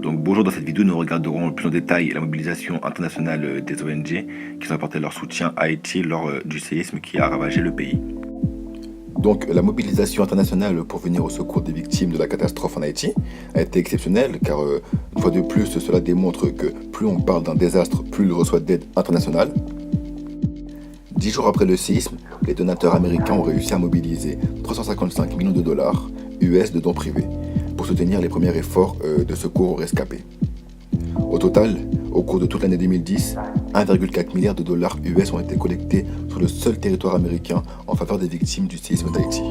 Donc bonjour, dans cette vidéo nous regarderons plus en détail la mobilisation internationale des ONG qui ont apporté leur soutien à Haïti lors du séisme qui a ravagé le pays. Donc la mobilisation internationale pour venir au secours des victimes de la catastrophe en Haïti a été exceptionnelle car une fois de plus cela démontre que plus on parle d'un désastre, plus il reçoit d'aide internationale. 10 jours après le séisme, les donateurs américains ont réussi à mobiliser 355 millions de dollars US de dons privés pour soutenir les premiers efforts de secours aux rescapés. Au total, au cours de toute l'année 2010, 1,4 milliard de dollars US ont été collectés sur le seul territoire américain en faveur des victimes du séisme d'Haïti.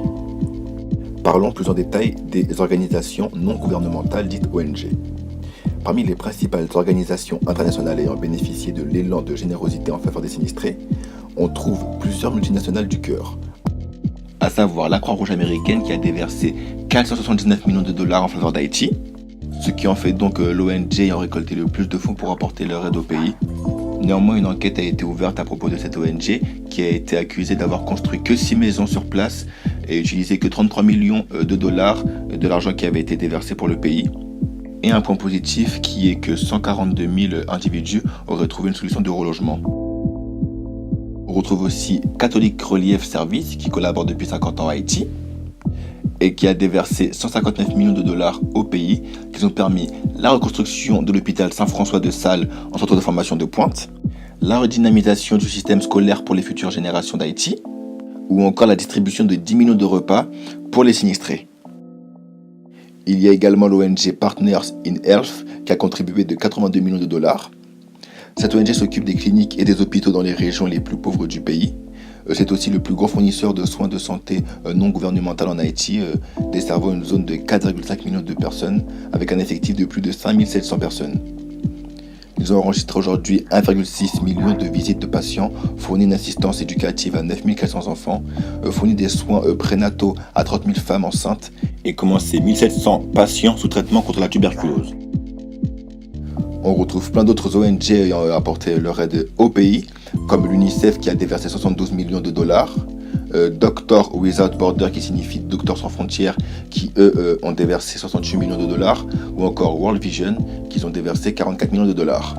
Parlons plus en détail des organisations non gouvernementales dites ONG. Parmi les principales organisations internationales ayant bénéficié de l'élan de générosité en faveur des sinistrés, on trouve plusieurs multinationales du cœur, à savoir la Croix-Rouge américaine qui a déversé 479 millions de dollars en faveur d'Haïti, ce qui en fait donc l'ONG ayant récolté le plus de fonds pour apporter leur aide au pays. Néanmoins, une enquête a été ouverte à propos de cette ONG qui a été accusée d'avoir construit que 6 maisons sur place et utilisé que 33 millions de dollars de l'argent qui avait été déversé pour le pays. Et un point positif qui est que 142 000 individus auraient trouvé une solution de relogement. On retrouve aussi Catholic Relief Service qui collabore depuis 50 ans à Haïti et qui a déversé 159 millions de dollars au pays, qui ont permis la reconstruction de l'hôpital Saint-François de Sales en centre de formation de pointe, la redynamisation du système scolaire pour les futures générations d'Haïti, ou encore la distribution de 10 millions de repas pour les sinistrés. Il y a également l'ONG Partners in Health qui a contribué de 82 millions de dollars. Cette ONG s'occupe des cliniques et des hôpitaux dans les régions les plus pauvres du pays. C'est aussi le plus gros fournisseur de soins de santé non gouvernemental en Haïti, desservant une zone de 4,5 millions de personnes avec un effectif de plus de 5700 personnes. Ils ont enregistré aujourd'hui 1,6 million de visites de patients, fourni une assistance éducative à 9400 enfants, fourni des soins prénataux à 30 000 femmes enceintes et commencé 1700 patients sous traitement contre la tuberculose. On retrouve plein d'autres ONG ayant apporté leur aide au pays, comme l'UNICEF qui a déversé 72 millions de dollars, Doctors Without Borders qui signifie Docteurs sans frontières qui eux ont déversé 68 millions de dollars, ou encore World Vision qui ont déversé 44 millions de dollars.